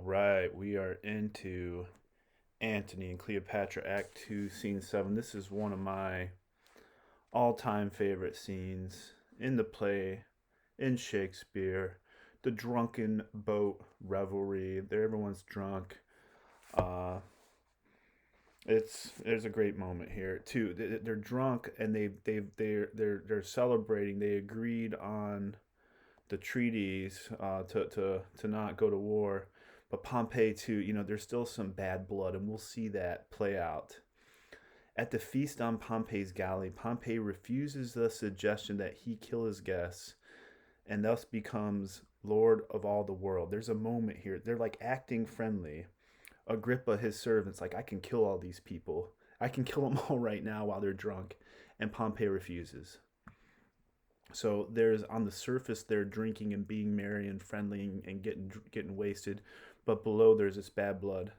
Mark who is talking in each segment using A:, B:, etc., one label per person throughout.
A: right, we are into Antony and Cleopatra, Act 2, Scene 7. This is one of my all time favorite scenes in the play, in Shakespeare. The drunken boat revelry. There, everyone's drunk. Uh, there's a great moment here too. They're drunk and they're celebrating. They agreed on the treaties to not go to war. But Pompey too, there's still some bad blood, and we'll see that play out. At the feast on Pompey's galley, Pompey refuses the suggestion that he kill his guests and thus becomes Lord of all the world. There's a moment here. They're like acting friendly. Agrippa, his servant's like, I can kill all these people. I can kill them all right now while they're drunk. And Pompey refuses. So there's on the surface they're drinking and being merry and friendly and getting wasted, but below there's this bad blood.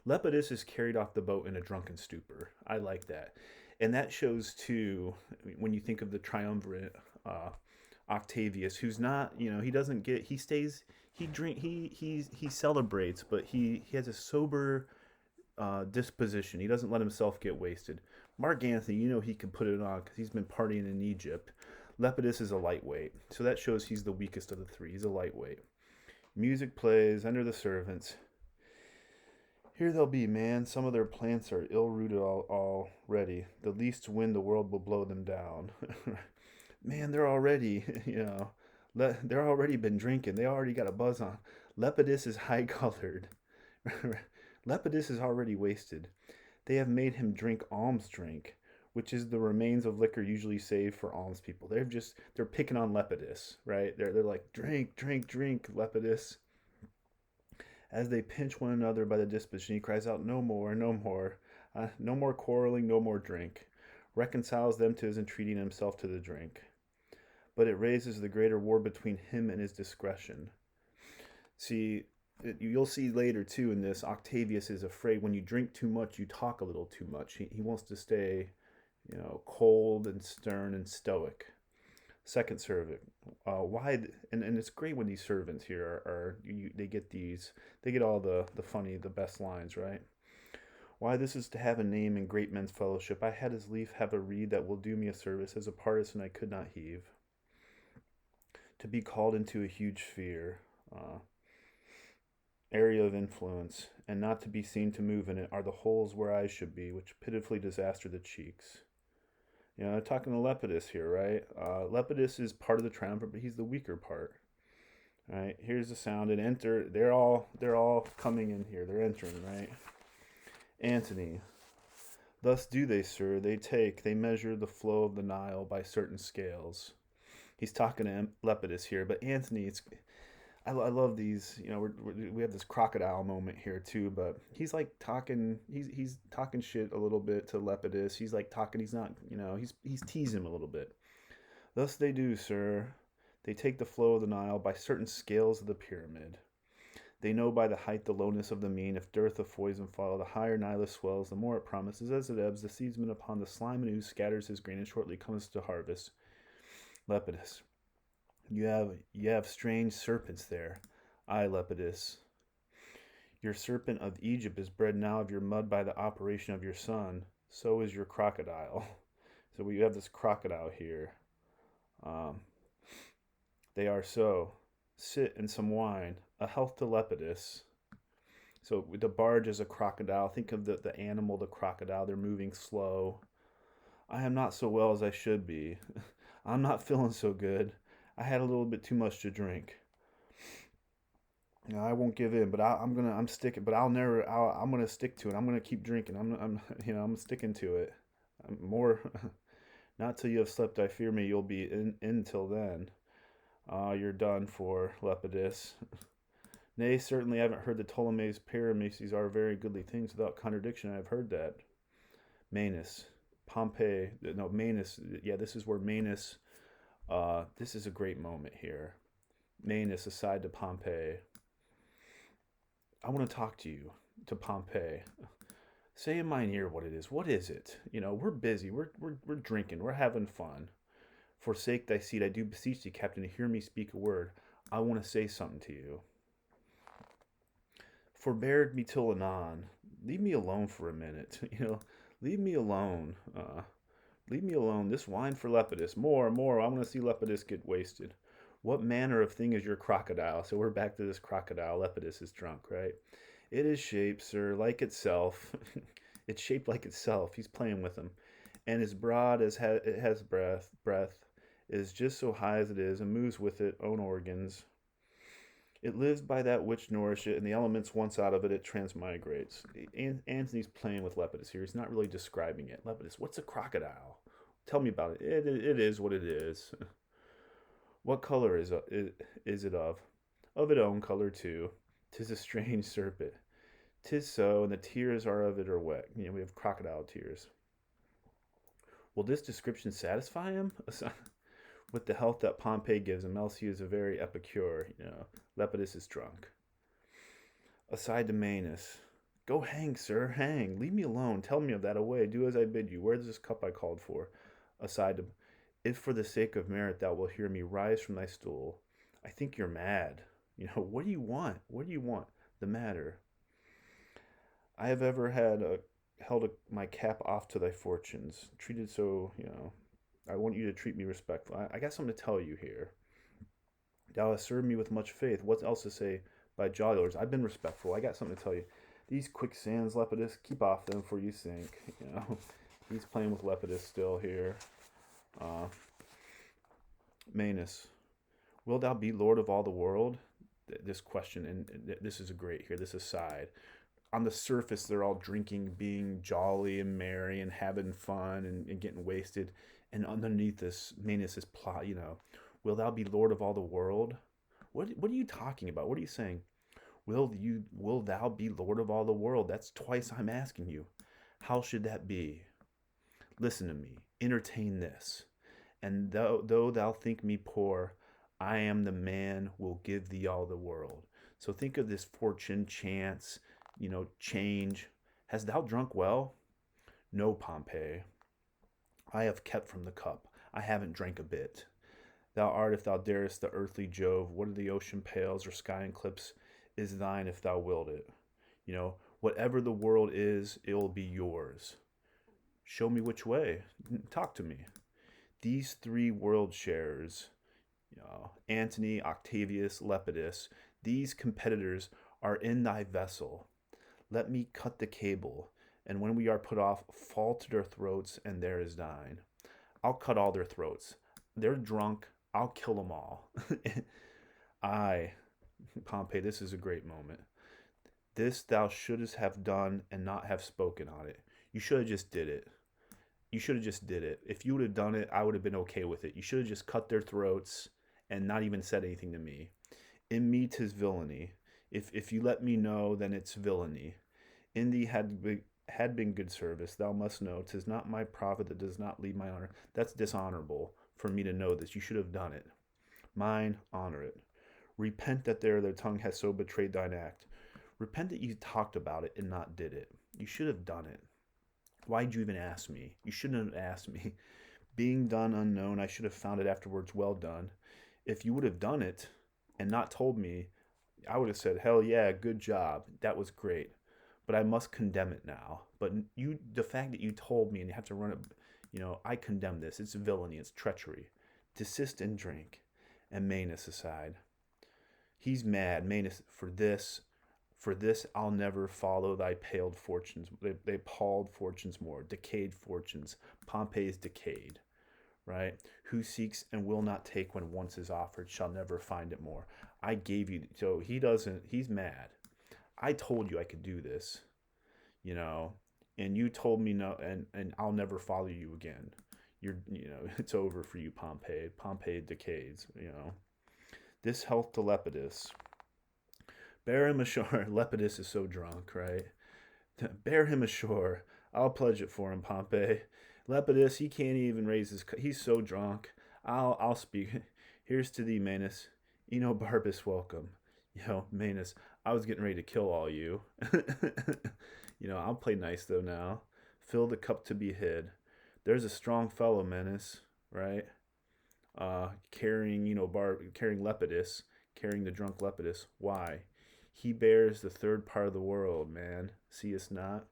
A: Lepidus is carried off the boat in a drunken stupor. I like that, and that shows too when you think of the triumvirate. Octavius, who's not, he doesn't get, he stays, he celebrates, but he has a sober disposition. He doesn't let himself get wasted. Mark Anthony, he can put it on because he's been partying in Egypt. Lepidus is a lightweight, so that shows he's the weakest of the three. He's a lightweight. Music plays, enter the servants. Here they'll be, man. Some of their plants are ill-rooted already. The least wind the world will blow them down. Man, they're already, they're already been drinking. They already got a buzz on. Lepidus is high-colored. Lepidus is already wasted. They have made him drink alms drink, which is the remains of liquor usually saved for alms people. They're picking on Lepidus, right? They're like, drink, drink, drink, Lepidus. As they pinch one another by the disposition, he cries out, no more, no more. No more quarreling, no more drink. Reconciles them to his entreaty and himself to the drink. But it raises the greater war between him and his discretion. See, you'll see later too in this, Octavius is afraid when you drink too much, you talk a little too much. He wants to stay, cold and stern and stoic. Second servant, why? And it's great when these servants here they get all the funny, the best lines, right? Why this is to have a name in great men's fellowship. I had as lief have a reed that will do me a service as a partisan I could not heave. To be called into a huge sphere, area of influence, and not to be seen to move in it are the holes where eyes should be, which pitifully disaster the cheeks. Talking to Lepidus here, right? Lepidus is part of the triumvirate, but he's the weaker part. Right? Here's the sound and enter. They're all coming in here. They're entering, right? Antony. Thus do they, sir. They measure the flow of the Nile by certain scales. He's talking to Lepidus here, but Antony, I love these. We have this crocodile moment here too, but he's like talking. He's talking shit a little bit to Lepidus. He's like talking. He's not. He's teasing him a little bit. Thus they do, sir. They take the flow of the Nile by certain scales of the pyramid. They know by the height the lowness of the mean. If dearth of poison follow, the higher Nilus swells, the more it promises. As it ebbs, the seedsman upon the slime and ooze scatters his grain and shortly comes to harvest. Lepidus. You have strange serpents there. Aye, Lepidus. Your serpent of Egypt is bred now of your mud by the operation of your son. So is your crocodile. So we have this crocodile here. They are so. Sit and some wine. A health to Lepidus. So the barge is a crocodile. Think of the animal, the crocodile. They're moving slow. I am not so well as I should be. I'm not feeling so good. I had a little bit too much to drink. I won't give in, but I'm sticking. But I'm gonna stick to it. I'm gonna keep drinking. I'm sticking to it. I'm more, not till you have slept. I fear me you'll be in till then. You're done for, Lepidus. Nay, certainly I haven't heard the Ptolemy's parameces are very goodly things. Without contradiction, I have heard that. Manus, Pompey, no, Manus, yeah, this is where Manus, this is a great moment here. Manus aside to Pompey. I want to talk to you, to Pompey. Say in mine ear what it is. What is it? We're busy. We're drinking. We're having fun. Forsake thy seat. I do beseech thee, Captain, to hear me speak a word. I want to say something to you. Forbeared me till anon. Leave me alone for a minute. Leave me alone. Leave me alone. This wine for Lepidus. More, more. I want to see Lepidus get wasted. What manner of thing is your crocodile? So we're back to this crocodile. Lepidus is drunk, right? It is shaped, sir, like itself. It's shaped like itself. He's playing with him. And as broad as it has breath is just so high as it is, and moves with it own organs. It lives by that which nourish it, and the elements once out of it, it transmigrates. Antony's playing with Lepidus here. He's not really describing it. Lepidus, what's a crocodile? Tell me about it. It is what it is. What color is it of? Of it own color too. 'Tis a strange serpent. 'Tis so, and the tears are of it are wet. We have crocodile tears. Will this description satisfy him? With the health that Pompey gives him, else he is a very epicure. Lepidus is drunk. Aside to Manus. Go hang, sir, hang. Leave me alone. Tell me of that away. Do as I bid you. Where is this cup I called for? Aside to, if for the sake of merit thou wilt hear me, rise from thy stool. I think you're mad. What do you want? What do you want? The matter. I have ever held my cap off to thy fortunes. Treated so, I want you to treat me respectfully. I got something to tell you here. Thou hast served me with much faith. What else to say? By jolly lords, I've been respectful. I got something to tell you. These quicksands, Lepidus, keep off them for you sink. He's playing with Lepidus still here. Manus, will thou be lord of all the world? This question, and this is a great here. This aside. On the surface, they're all drinking, being jolly and merry and having fun and getting wasted. And underneath this, Manus is plot, will thou be lord of all the world? What are you talking about? What are you saying? Will thou be lord of all the world? That's twice I'm asking you. How should that be? Listen to me. Entertain this. And though thou think me poor, I am the man will give thee all the world. So think of this fortune, chance, change. Hast thou drunk well? No, Pompey. I have kept from the cup. I haven't drank a bit. Thou art, if thou darest, the earthly Jove. What are the ocean pales or sky eclipse is thine if thou wilt it. Whatever the world is, it'll be yours. Show me which way. Talk to me. These three world sharers, Antony, Octavius, Lepidus, these competitors are in thy vessel. Let me cut the cable, and when we are put off, fall to their throats, and there is thine. I'll cut all their throats. They're drunk. I'll kill them all. Pompey, this is a great moment. This thou shouldst have done and not have spoken on it. You should have just did it. If you would have done it, I would have been okay with it. You should have just cut their throats and not even said anything to me. In me 'tis villainy. If you let me know, then it's villainy. In thee had been good service. Thou must know 'tis not my profit that does not leave my honor. That's dishonorable for me to know this. You should have done it. Mine, honor it. Repent that their tongue has so betrayed thine act. Repent that you talked about it and not did it. You should have done it. Why'd you even ask me? You shouldn't have asked me. Being done unknown, I should have found it afterwards well done. If you would have done it and not told me, I would have said, hell yeah, good job. That was great. But I must condemn it now. But the fact that you told me and you have to run it, I condemn this. It's villainy. It's treachery. Desist and drink. And Manus aside. He's mad. Manus, for this I'll never follow thy paled fortunes. They palled fortunes more. Decayed fortunes. Pompey is decayed. Right? Who seeks and will not take when once is offered shall never find it more. I gave you, so he's mad. I told you I could do this, and you told me no, and I'll never follow you again. It's over for you, Pompey. Pompey decays, This health to Lepidus. Bear him ashore. Lepidus is so drunk, right? Bear him ashore. I'll pledge it for him, Pompey. Lepidus, he can't even raise he's so drunk. I'll speak. Here's to thee, Manus. Barbus welcome. Manus, I was getting ready to kill all you. I'll play nice though now. Fill the cup to be hid. There's a strong fellow, Manus, right? Carrying Lepidus, carrying the drunk Lepidus. Why? He bears the third part of the world, man. Seest not?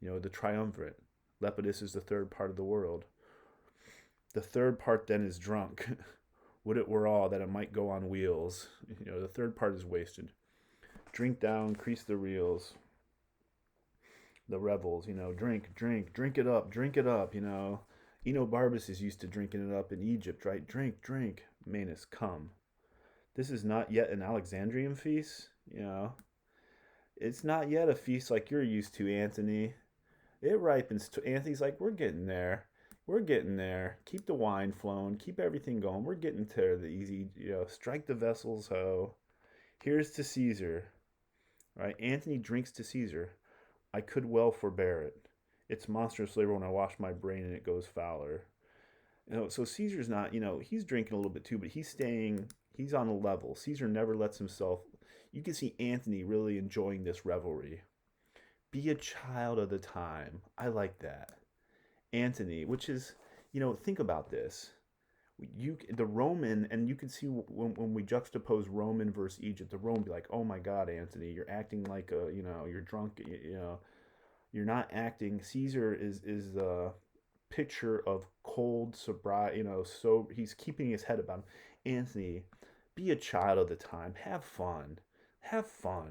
A: The triumvirate. Lepidus is the third part of the world. The third part then is drunk. Would it were all that it might go on wheels. The third part is wasted. Drink down, crease the reels. The revels, drink, drink, drink it up, Enobarbus is used to drinking it up in Egypt, right? Drink, drink. Manus, come. This is not yet an Alexandrian feast, It's not yet a feast like you're used to, Antony. It ripens. Anthony's like, we're getting there. We're getting there. Keep the wine flowing. Keep everything going. We're getting to the easy, strike the vessels, ho. Here's to Caesar. Right? Antony drinks to Caesar. I could well forbear it. It's monstrous labor when I wash my brain and it goes fouler. So Caesar's not, he's drinking a little bit too, but he's on a level. Caesar never lets himself, you can see Antony really enjoying this revelry. Be a child of the time. I like that. Antony, which is, think about this. The Roman, and you can see when we juxtapose Roman versus Egypt, the Roman be like, oh my God, Antony, you're acting like you're drunk, you're not acting. Caesar is the picture of cold sobriety, so he's keeping his head about him. Antony, be a child of the time. Have fun,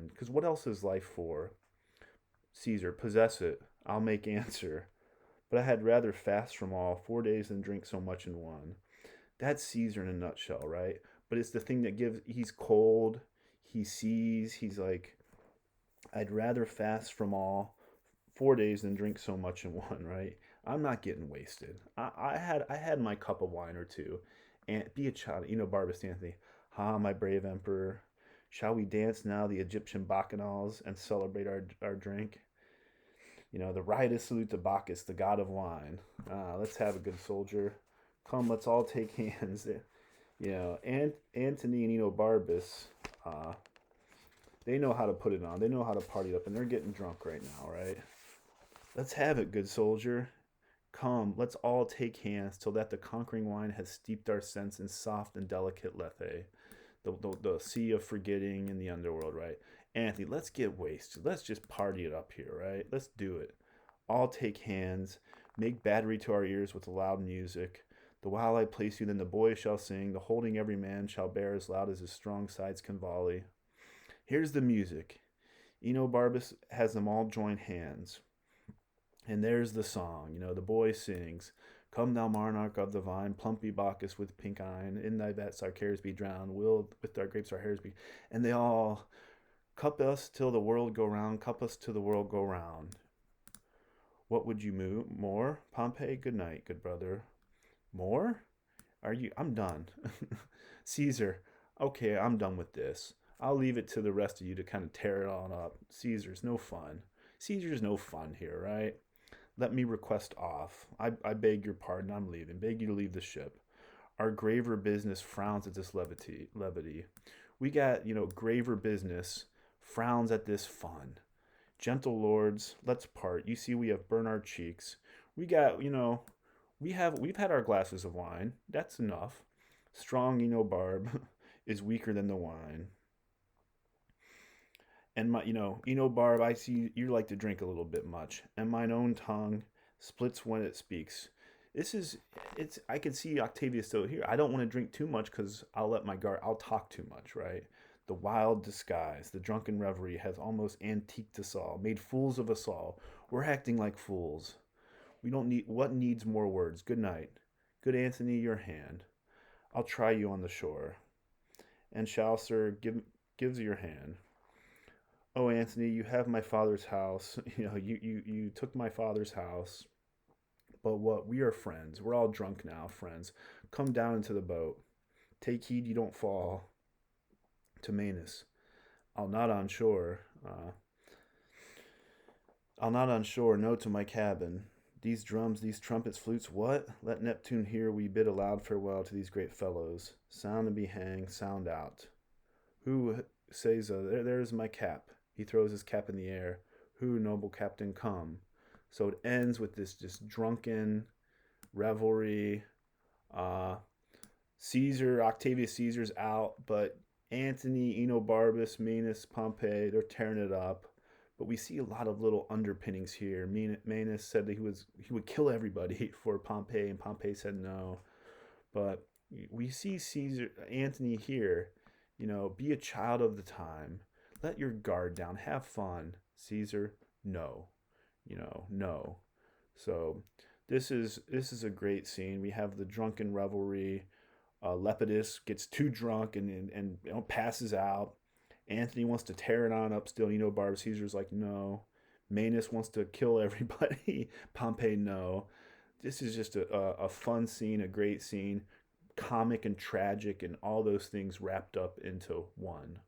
A: because what else is life for? Caesar, possess it. I'll make answer. But I had rather fast from all 4 days than drink so much in one. That's Caesar in a nutshell, right? But it's the thing that he's cold, he sees, he's like, I'd rather fast from all 4 days than drink so much in one, right? I'm not getting wasted. I had my cup of wine or two. And be a child, Barbus Anthony. Ha, my brave emperor. Shall we dance now the Egyptian bacchanals and celebrate our drink? The riotous salute to Bacchus, the god of wine. Let's have a good soldier. Come, let's all take hands. And Antony and Barbus, they know how to put it on. They know how to party up, and they're getting drunk right now, right? Let's have it, good soldier. Come, let's all take hands till that the conquering wine has steeped our sense in soft and delicate Lethe, the sea of forgetting in the underworld, right? Anthony, let's get wasted. Let's just party it up here, right? Let's do it. All take hands, make battery to our ears with loud music. The while I place you, then the boys shall sing. The holding every man shall bear as loud as his strong sides can volley. Here's the music. Enobarbus has them all join hands. And there's the song. The boy sings. Come thou monarch of the vine, plumpy Bacchus with pink eye, in thy vats our cares be drowned, will with our grapes our hairs be. And they all cup us till the world go round, cup us till the world go round. What would you move more? Pompey, good night, good brother. More? I'm done. Caesar, okay, I'm done with this. I'll leave it to the rest of you to kind of tear it on up. Caesar's no fun. Caesar's no fun here, right? Let me request off. I beg your pardon, I'm leaving. Beg you to leave the ship. Our graver business frowns at this levity. We got, graver business frowns at this fun. Gentle lords, let's part. You see, we have burned our cheeks. We got, we've had our glasses of wine. That's enough. Strong Barb is weaker than the wine. And Barb, I see you like to drink a little bit much. And mine own tongue splits when it speaks. I can see Octavius still here. I don't want to drink too much because I'll talk too much, right? The wild disguise, the drunken reverie has almost antiqued us all, made fools of us all. We're acting like fools. What needs more words? Good night. Good Antony, your hand. I'll try you on the shore. And shall, sir, gives your hand. Oh, Antony, you have my father's house. You took my father's house. But what? We are friends. We're all drunk now, friends. Come down into the boat. Take heed you don't fall. To Manus. I'll not on shore. No, to my cabin. These drums, these trumpets, flutes, what? Let Neptune hear we bid a loud farewell to these great fellows. Sound and be hanged, sound out. Who says, there's my cap. He throws his cap in the air. Who, noble captain, come? So it ends with this just drunken revelry. Octavius Caesar's out, but Antony, Enobarbus, Manus, Pompey, they're tearing it up. But we see a lot of little underpinnings here. Manus said that he would kill everybody for Pompey, and Pompey said no. But we see Caesar Antony here, be a child of the time. Let your guard down. Have fun. Caesar, no. No. So this is a great scene. We have the drunken revelry. Lepidus gets too drunk and passes out. Anthony wants to tear it on up still. Barb Caesar's like, no. Manus wants to kill everybody. Pompey, no. This is just a fun scene, a great scene, comic and tragic, and all those things wrapped up into one.